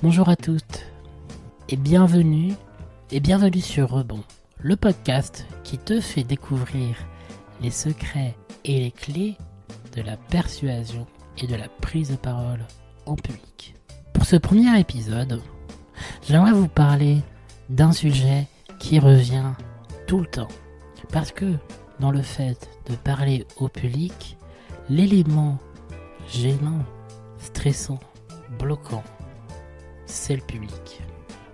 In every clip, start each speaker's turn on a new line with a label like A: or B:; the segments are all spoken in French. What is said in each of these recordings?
A: Bonjour à toutes et bienvenue sur Rebond, le podcast qui te fait découvrir les secrets et les clés de la persuasion et de la prise de parole en public. Pour ce premier épisode, j'aimerais vous parler d'un sujet qui revient tout le temps. Parce que dans le fait de parler au public, l'élément gênant, stressant, bloquant, c'est le public.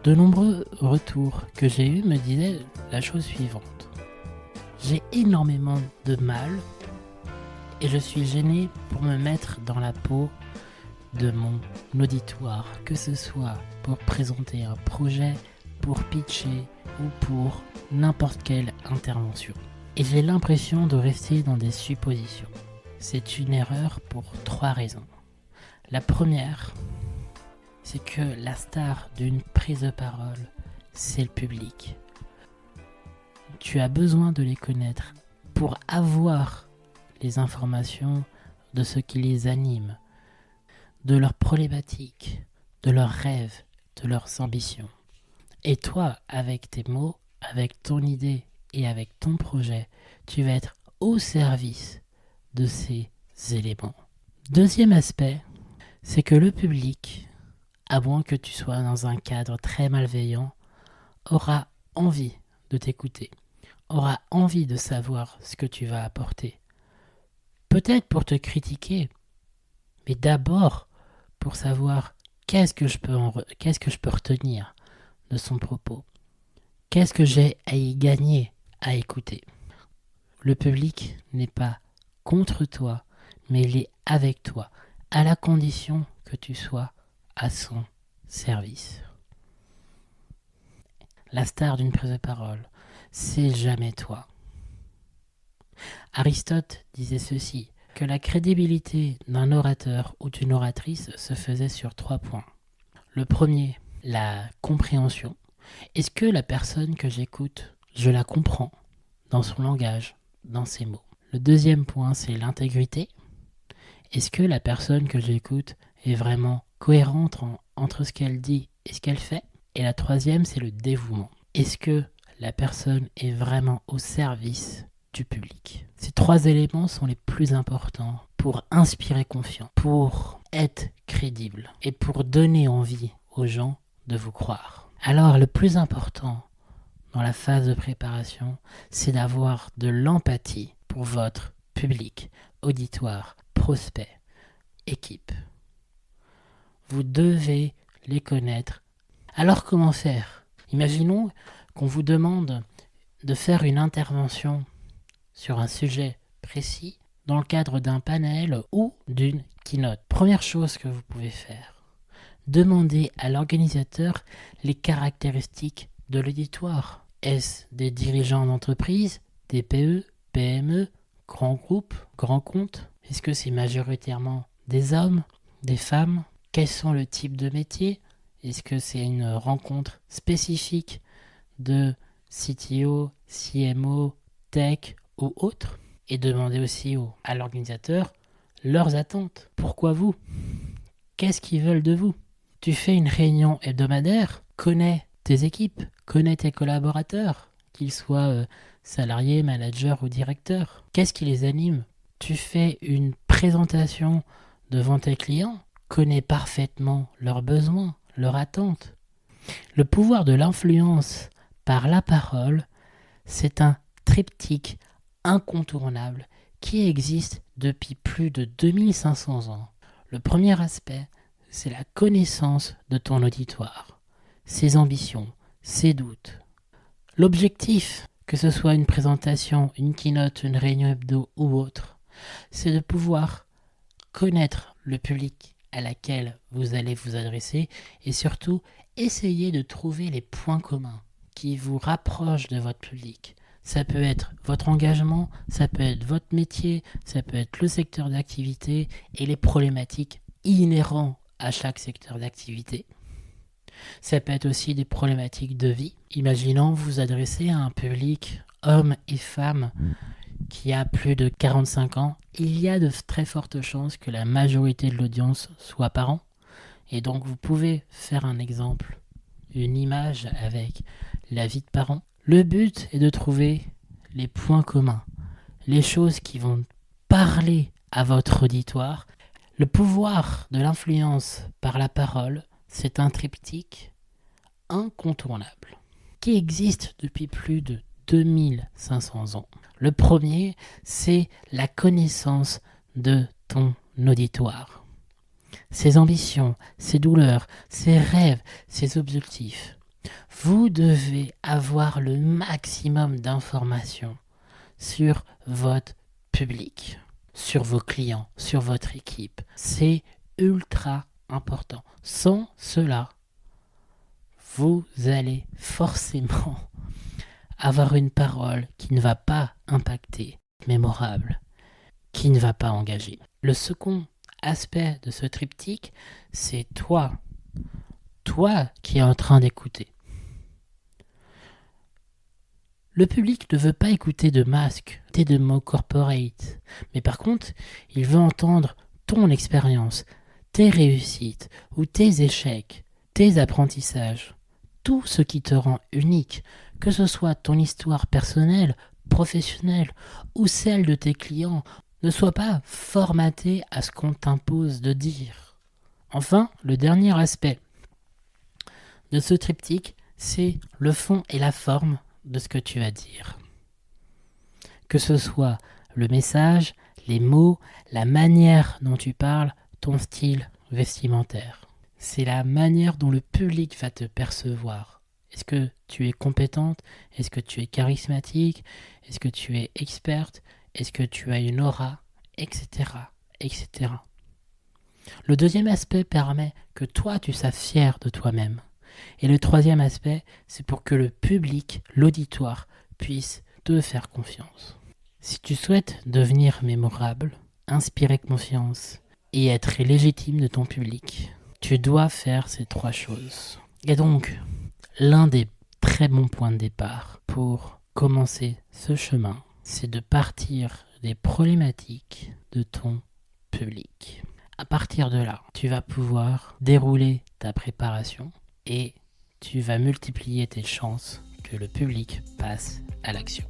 A: De nombreux retours que j'ai eus me disaient la chose suivante. J'ai énormément de mal et je suis gêné pour me mettre dans la peau de mon auditoire, que ce soit pour présenter un projet, pour pitcher ou pour n'importe quelle intervention. Et j'ai l'impression de rester dans des suppositions. C'est une erreur pour 3 raisons. La première, c'est que la star d'une prise de parole, c'est le public. Tu as besoin de les connaître pour avoir les informations de ce qui les anime, de leurs problématiques, de leurs rêves, de leurs ambitions. Et toi, avec tes mots, avec ton idée et avec ton projet, tu vas être au service de ces éléments. Deuxième aspect, c'est que le public, à moins que tu sois dans un cadre très malveillant, aura envie de t'écouter, aura envie de savoir ce que tu vas apporter. Peut-être pour te critiquer, mais d'abord pour savoir qu'est-ce que je peux retenir de son propos. Qu'est-ce que j'ai à y gagner à écouter? Le public n'est pas contre toi, mais il est avec toi, à la condition que tu sois à son service. La star d'une prise de parole, c'est jamais toi. Aristote disait ceci, que la crédibilité d'un orateur ou d'une oratrice se faisait sur 3 points. Le premier, la compréhension. Est-ce que la personne que j'écoute, je la comprends dans son langage, dans ses mots? Le deuxième point, c'est l'intégrité. Est-ce que la personne que j'écoute est vraiment cohérente entre ce qu'elle dit et ce qu'elle fait? Et la troisième, c'est le dévouement. Est-ce que la personne est vraiment au service du public? Ces 3 éléments sont les plus importants pour inspirer confiance, pour être crédible et pour donner envie aux gens de vous croire. Alors, le plus important dans la phase de préparation, c'est d'avoir de l'empathie pour votre public, auditoire, prospect, équipe. Vous devez les connaître. Alors comment faire? Imaginons qu'on vous demande de faire une intervention sur un sujet précis dans le cadre d'un panel ou d'une keynote. Première chose que vous pouvez faire, demandez à l'organisateur les caractéristiques de l'auditoire. Est-ce des dirigeants d'entreprise, des PE, PME, grands groupes, grands comptes? Est-ce que c'est majoritairement des hommes, des femmes? Quels sont le type de métier? Est-ce que c'est une rencontre spécifique de CTO, CMO, tech ou autre? Et demandez aussi à l'organisateur leurs attentes. Pourquoi vous? Qu'est-ce qu'ils veulent de vous? Tu fais une réunion hebdomadaire, connais tes équipes, connais tes collaborateurs, qu'ils soient salariés, managers ou directeurs. Qu'est-ce qui les anime? Tu fais une présentation devant tes clients, connais parfaitement leurs besoins, leurs attentes. Le pouvoir de l'influence par la parole, c'est un triptyque incontournable qui existe depuis plus de 2500 ans. Le premier aspect, c'est la connaissance de ton auditoire, ses ambitions, ses doutes. L'objectif, que ce soit une présentation, une keynote, une réunion hebdo ou autre, c'est de pouvoir connaître le public à laquelle vous allez vous adresser et surtout essayer de trouver les points communs qui vous rapprochent de votre public. Ça peut être votre engagement, ça peut être votre métier, ça peut être le secteur d'activité et les problématiques inhérentes à chaque secteur d'activité. Ça peut être aussi des problématiques de vie. Imaginons vous adresser à un public hommes et femmes qui a plus de 45 ans. Il y a de très fortes chances que la majorité de l'audience soit parents. Et donc vous pouvez faire un exemple, une image avec la vie de parents. Le but est de trouver les points communs, les choses qui vont parler à votre auditoire. Le pouvoir de l'influence par la parole, c'est un triptyque incontournable qui existe depuis plus de 2500 ans. Le premier, c'est la connaissance de ton auditoire. Ses ambitions, ses douleurs, ses rêves, ses objectifs. Vous devez avoir le maximum d'informations sur votre public, sur vos clients, sur votre équipe. C'est ultra important. Sans cela, vous allez forcément avoir une parole qui ne va pas impacter, mémorable, qui ne va pas engager. Le second aspect de ce triptyque, c'est toi. Toi qui es en train d'écouter. Le public ne veut pas écouter de masques, de mots corporate, mais par contre, il veut entendre ton expérience, tes réussites ou tes échecs, tes apprentissages, tout ce qui te rend unique, que ce soit ton histoire personnelle, professionnelle ou celle de tes clients, ne soit pas formaté à ce qu'on t'impose de dire. Enfin, le dernier aspect de ce triptyque, c'est le fond et la forme de ce que tu vas dire. Que ce soit le message, les mots, la manière dont tu parles, ton style vestimentaire. C'est la manière dont le public va te percevoir. Est-ce que tu es compétente? Est-ce que tu es charismatique? Est-ce que tu es experte? Est-ce que tu as une aura? Etc. etc. Le deuxième aspect permet que toi tu sois fier de toi-même. Et le troisième aspect, c'est pour que le public, l'auditoire, puisse te faire confiance. Si tu souhaites devenir mémorable, inspirer confiance et être légitime de ton public, tu dois faire ces trois choses. Et donc, l'un des très bons points de départ pour commencer ce chemin, c'est de partir des problématiques de ton public. À partir de là, tu vas pouvoir dérouler ta préparation et tu vas multiplier tes chances que le public passe à l'action.